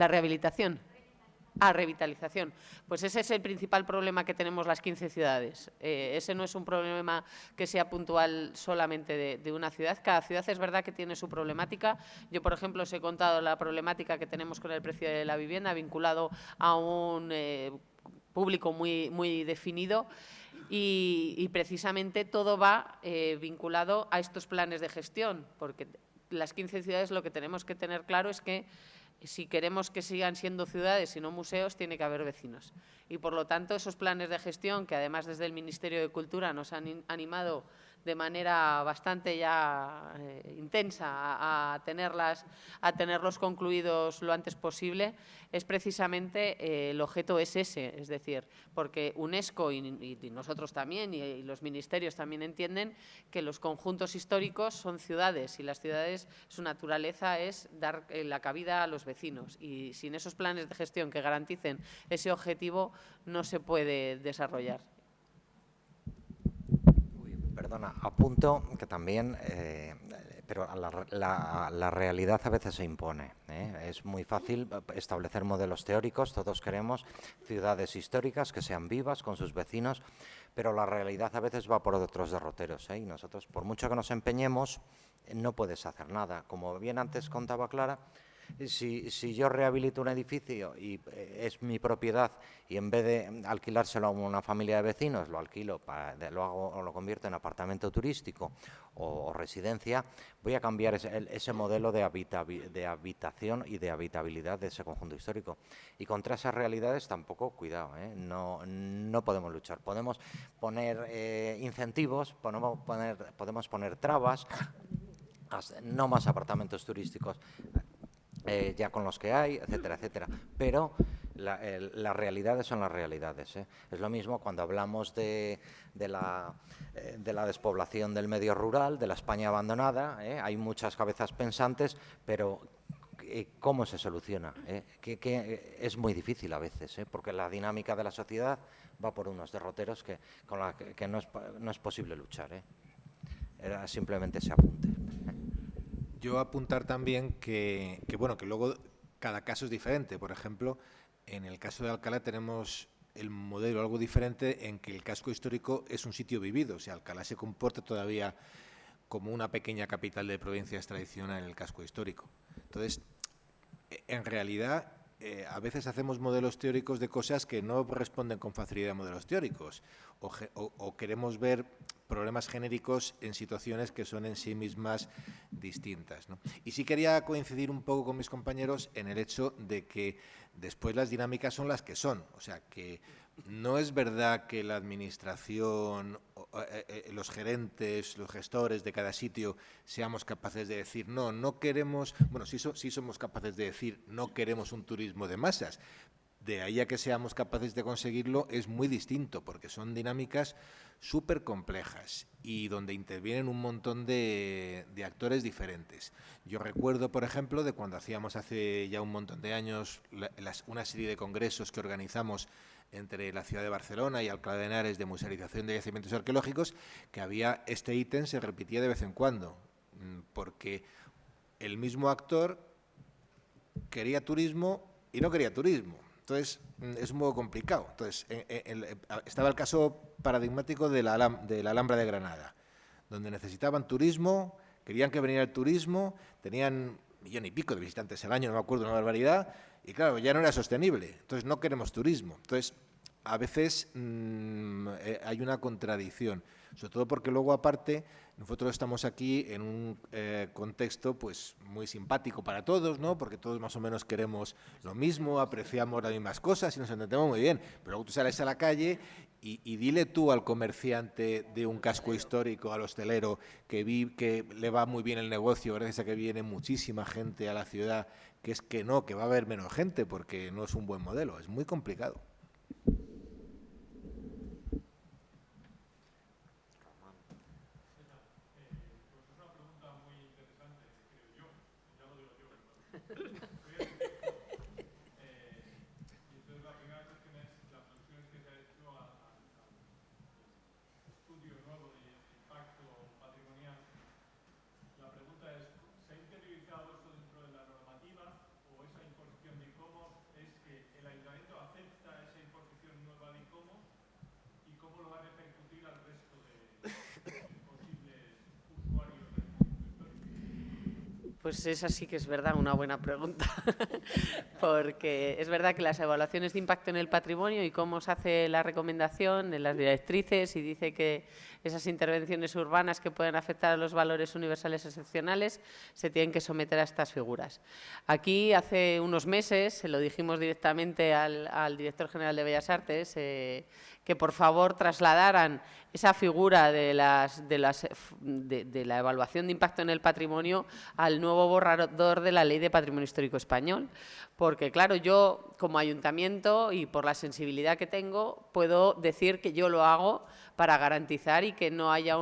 La rehabilitación. Ah, revitalización. Pues ese es el principal problema que tenemos las 15 ciudades. Ese no es un problema que sea puntual solamente de una ciudad. Cada ciudad es verdad que tiene su problemática. Yo, por ejemplo, os he contado la problemática que tenemos con el precio de la vivienda vinculado a un público muy definido. Y precisamente todo va vinculado a estos planes de gestión, porque las 15 ciudades lo que tenemos que tener claro es que si queremos que sigan siendo ciudades y no museos, tiene que haber vecinos. Y por lo tanto, esos planes de gestión, que además desde el Ministerio de Cultura nos han animado de manera bastante ya intensa a tenerlos concluidos lo antes posible, es precisamente el objeto es ese, es decir, porque UNESCO y nosotros también y los ministerios también entienden que los conjuntos históricos son ciudades y las ciudades, su naturaleza es dar la cabida a los vecinos, y sin esos planes de gestión que garanticen ese objetivo no se puede desarrollar. Perdona, apunto que también, pero la realidad a veces se impone. Es muy fácil establecer modelos teóricos, todos queremos ciudades históricas que sean vivas con sus vecinos, pero la realidad a veces va por otros derroteros, y nosotros, por mucho que nos empeñemos, no puedes hacer nada. Como bien antes contaba Clara, si yo rehabilito un edificio y es mi propiedad y en vez de alquilárselo a una familia de vecinos, lo alquilo, lo convierto en apartamento turístico o residencia, voy a cambiar ese modelo de habitación y de habitabilidad de ese conjunto histórico. Y contra esas realidades tampoco, cuidado, no podemos luchar. Podemos poner incentivos, podemos poner trabas, no más apartamentos turísticos ya con los que hay, etcétera, etcétera. Pero las realidades son las realidades. Es lo mismo cuando hablamos de la despoblación del medio rural, de la España abandonada. Hay muchas cabezas pensantes, pero ¿cómo se soluciona? Que es muy difícil a veces, porque la dinámica de la sociedad va por unos derroteros con la que no es posible luchar. Era simplemente ese apunte. Yo apuntar también que luego cada caso es diferente. Por ejemplo, en el caso de Alcalá tenemos el modelo algo diferente en que el casco histórico es un sitio vivido. O sea, Alcalá se comporta todavía como una pequeña capital de provincias tradicional en el casco histórico. Entonces, en realidad, a veces hacemos modelos teóricos de cosas que no responden con facilidad a modelos teóricos o queremos ver problemas genéricos en situaciones que son en sí mismas distintas, ¿no? Y sí quería coincidir un poco con mis compañeros en el hecho de que después las dinámicas son las que son. O sea, que no es verdad que la administración, los gerentes, los gestores de cada sitio seamos capaces de decir no queremos, bueno, sí somos capaces de decir no queremos un turismo de masas. De ahí a que seamos capaces de conseguirlo es muy distinto, porque son dinámicas súper complejas y donde intervienen un montón de actores diferentes. Yo recuerdo, por ejemplo, de cuando hacíamos hace ya un montón de años una serie de congresos que organizamos entre la ciudad de Barcelona y Alcalá de Henares de musealización de yacimientos arqueológicos, que había este ítem se repetía de vez en cuando, porque el mismo actor quería turismo y no quería turismo. Entonces, es un poco complicado. Entonces, estaba el caso paradigmático de la Alhambra de Granada, donde necesitaban turismo, querían que viniera el turismo, tenían 1,5 millones de visitantes al año, no me acuerdo, una barbaridad, y claro, ya no era sostenible. Entonces, no queremos turismo. Entonces, a veces hay una contradicción, sobre todo porque luego, aparte, nosotros estamos aquí en un contexto pues muy simpático para todos, ¿no? Porque todos más o menos queremos lo mismo, apreciamos las mismas cosas y nos entendemos muy bien. Pero luego tú sales a la calle y dile tú al comerciante de un casco histórico, al hostelero, que le va muy bien el negocio gracias a que viene muchísima gente a la ciudad, que es que no, que va a haber menos gente porque no es un buen modelo. Es muy complicado. Pues esa sí que es verdad, una buena pregunta, porque es verdad que las evaluaciones de impacto en el patrimonio y cómo se hace la recomendación en las directrices y dice que esas intervenciones urbanas que pueden afectar a los valores universales excepcionales se tienen que someter a estas figuras. Aquí hace unos meses se lo dijimos directamente al director general de Bellas Artes que por favor trasladaran esa figura de la evaluación de impacto en el patrimonio al nuevo borrador de la Ley de Patrimonio Histórico Español, porque claro, yo como ayuntamiento y por la sensibilidad que tengo puedo decir que yo lo hago para garantizar y que no haya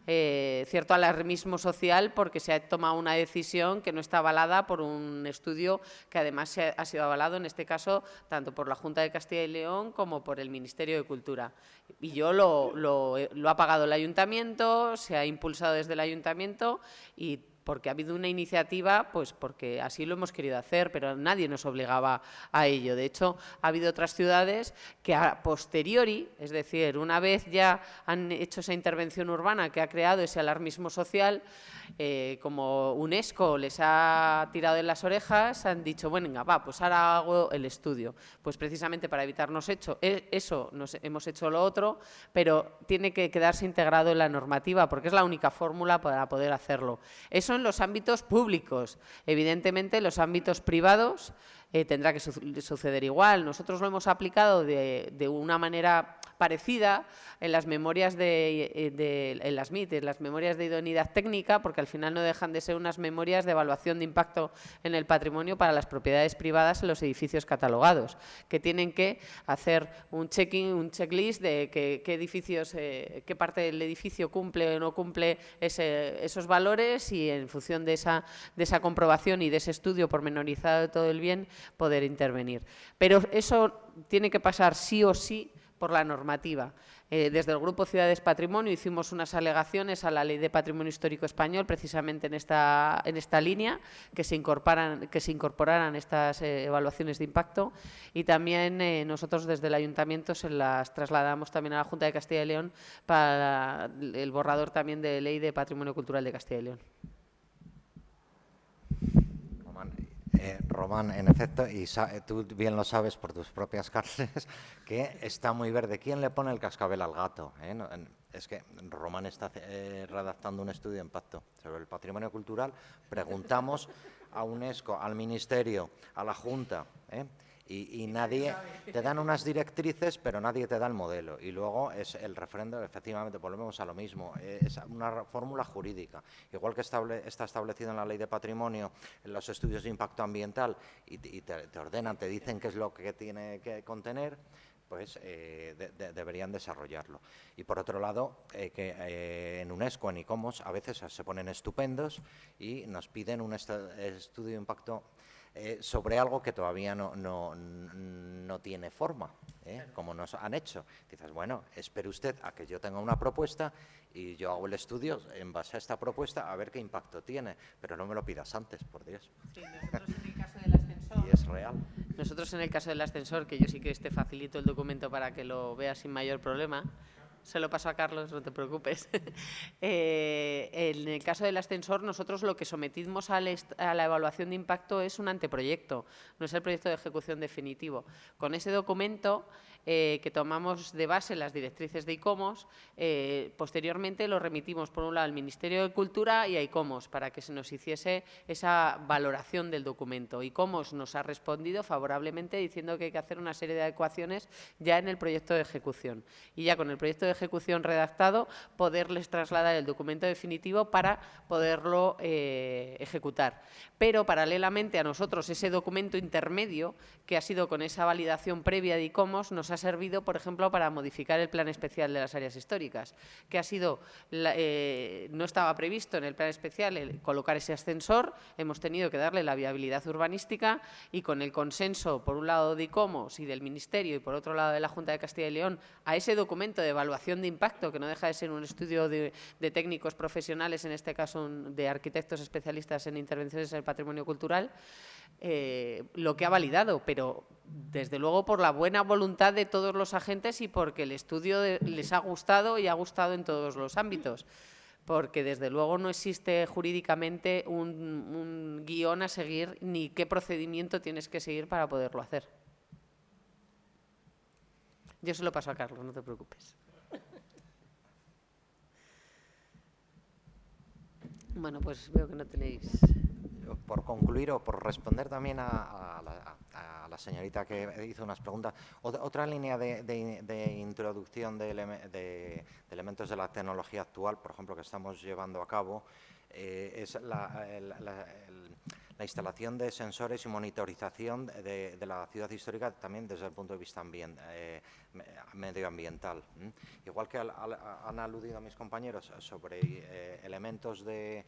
cierto alarmismo social porque se ha tomado una decisión que no está avalada por un estudio que además ha sido avalado, en este caso, tanto por la Junta de Castilla y León como por el Ministerio de Cultura. Y yo lo ha pagado el ayuntamiento, se ha impulsado desde el ayuntamiento y porque ha habido una iniciativa, pues porque así lo hemos querido hacer, pero nadie nos obligaba a ello. De hecho, ha habido otras ciudades que a posteriori, es decir, una vez ya han hecho esa intervención urbana que ha creado ese alarmismo social, como UNESCO les ha tirado en las orejas, han dicho, bueno, venga, va, pues ahora hago el estudio. Pues precisamente para evitarnos eso, hemos hecho lo otro, pero tiene que quedarse integrado en la normativa, porque es la única fórmula para poder hacerlo. Eso en los ámbitos públicos. Evidentemente, en los ámbitos privados tendrá que suceder igual. Nosotros lo hemos aplicado de una manera parecida en las memorias en las MIT, en las memorias de idoneidad técnica, porque al final no dejan de ser unas memorias de evaluación de impacto en el patrimonio para las propiedades privadas en los edificios catalogados, que tienen que hacer un checklist de qué edificios, qué parte del edificio cumple o no cumple esos valores y en función de esa comprobación y de ese estudio pormenorizado de todo el bien, poder intervenir. Pero eso tiene que pasar sí o sí por la normativa. Desde el Grupo Ciudades Patrimonio hicimos unas alegaciones a la Ley de Patrimonio Histórico Español, precisamente en esta línea, que se incorporaran estas evaluaciones de impacto, y también nosotros desde el Ayuntamiento se las trasladamos también a la Junta de Castilla y León para el borrador también de Ley de Patrimonio Cultural de Castilla y León. Román, en efecto, y tú bien lo sabes por tus propias carnes, que está muy verde. ¿Quién le pone el cascabel al gato? Es que Román está redactando un estudio de impacto sobre el patrimonio cultural. Preguntamos a UNESCO, al Ministerio, a la Junta, y nadie te dan unas directrices, pero nadie te da el modelo. Y luego es el referendo, efectivamente, volvemos a lo mismo, es una fórmula jurídica. Igual que está establecido en la Ley de Patrimonio, en los estudios de impacto ambiental, y te ordenan, te dicen qué es lo que tiene que contener, pues deberían desarrollarlo. Y por otro lado, en UNESCO, en ICOMOS, a veces se ponen estupendos y nos piden un estudio de impacto sobre algo que todavía no tiene forma, como nos han hecho. Dices, bueno, espere usted a que yo tenga una propuesta y yo hago el estudio en base a esta propuesta a ver qué impacto tiene, pero no me lo pidas antes, por Dios. Sí, nosotros en el caso del ascensor, y es real. Nosotros en el caso del ascensor, que yo sí que te facilito el documento para que lo veas sin mayor problema, se lo paso a Carlos, no te preocupes. En el caso del ascensor, nosotros lo que sometimos a la evaluación de impacto es un anteproyecto, no es el proyecto de ejecución definitivo. Con ese documento que tomamos de base las directrices de ICOMOS, posteriormente lo remitimos por un lado al Ministerio de Cultura y a ICOMOS para que se nos hiciese esa valoración del documento. ICOMOS nos ha respondido favorablemente diciendo que hay que hacer una serie de adecuaciones ya en el proyecto de ejecución. Y ya con el proyecto de ejecución redactado, poderles trasladar el documento definitivo para poderlo ejecutar. Pero paralelamente a nosotros, ese documento intermedio, que ha sido con esa validación previa de ICOMOS, nos ha servido, por ejemplo, para modificar el plan especial de las áreas históricas, que ha sido, no estaba previsto en el plan especial colocar ese ascensor, hemos tenido que darle la viabilidad urbanística y con el consenso, por un lado de ICOMOS y del Ministerio y por otro lado de la Junta de Castilla y León, a ese documento de evaluación de impacto, que no deja de ser un estudio de técnicos profesionales, en este caso de arquitectos especialistas en intervenciones en el patrimonio cultural, lo que ha validado, pero desde luego por la buena voluntad de todos los agentes y porque el estudio les ha gustado y ha gustado en todos los ámbitos. porque desde luego no existe jurídicamente un guión a seguir ni qué procedimiento tienes que seguir para poderlo hacer. Yo se lo paso a Carlos, no te preocupes. Bueno, pues veo que no tenéis... Por concluir o por responder también a la señorita que hizo unas preguntas, otra línea de introducción de elementos de la tecnología actual, por ejemplo, que estamos llevando a cabo, es la instalación de sensores y monitorización de la ciudad histórica también desde el punto de vista medioambiental. Igual que han aludido mis compañeros sobre elementos de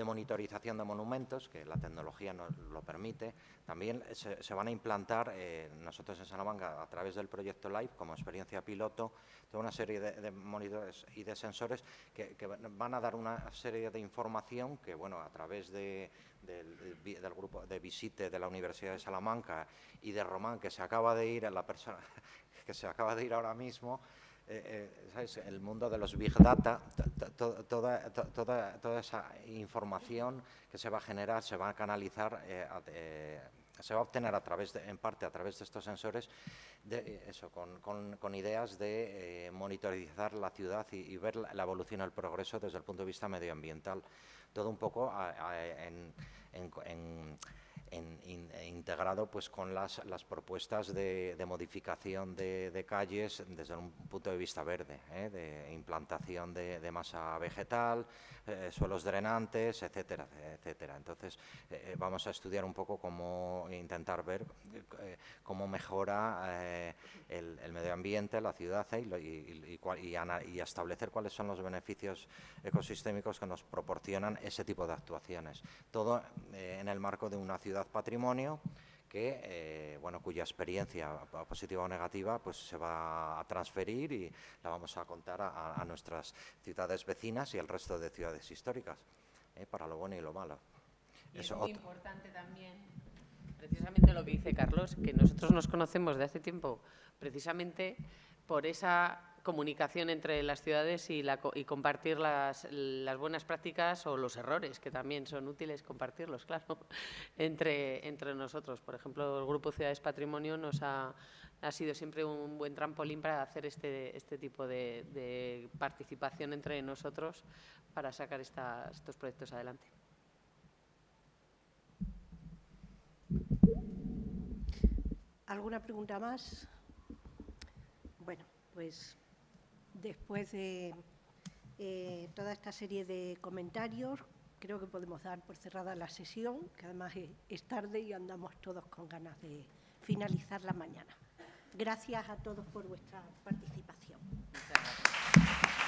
monitorización de monumentos, que la tecnología nos lo permite, también se van a implantar nosotros en Salamanca a través del proyecto LIFE como experiencia piloto, toda una serie de monitores y de sensores que van a dar una serie de información que, bueno, a través del grupo de visite de la Universidad de Salamanca y de Román, que se acaba de ir, la persona que se acaba de ir ahora mismo, ¿sabes? El mundo de los Big Data, toda esa información que se va a generar, se va a canalizar, se va a obtener en parte a través de estos sensores, con ideas de monitorizar la ciudad y ver la evolución y el progreso desde el punto de vista medioambiental. Todo un poco integrado pues con las propuestas de modificación de calles desde un punto de vista verde, de implantación de masa vegetal, suelos drenantes, etcétera, etcétera. Entonces vamos a estudiar un poco cómo intentar ver cómo mejora el medio ambiente, la ciudad y establecer cuáles son los beneficios ecosistémicos que nos proporcionan ese tipo de actuaciones. Todo en el marco de una ciudad patrimonio que, bueno, cuya experiencia positiva o negativa pues se va a transferir y la vamos a contar a nuestras ciudades vecinas y al resto de ciudades históricas, para lo bueno y lo malo. Y es muy importante también, precisamente lo que dice Carlos, que nosotros nos conocemos de hace tiempo precisamente por esa comunicación entre las ciudades y compartir las buenas prácticas o los errores, que también son útiles compartirlos, claro, entre nosotros. Por ejemplo, el Grupo Ciudades Patrimonio ha sido siempre un buen trampolín para hacer este tipo de participación entre nosotros para sacar estos proyectos adelante. ¿Alguna pregunta más? Bueno, pues después de toda esta serie de comentarios, creo que podemos dar por cerrada la sesión, que además es tarde y andamos todos con ganas de finalizar la mañana. Gracias a todos por vuestra participación. Muchas gracias.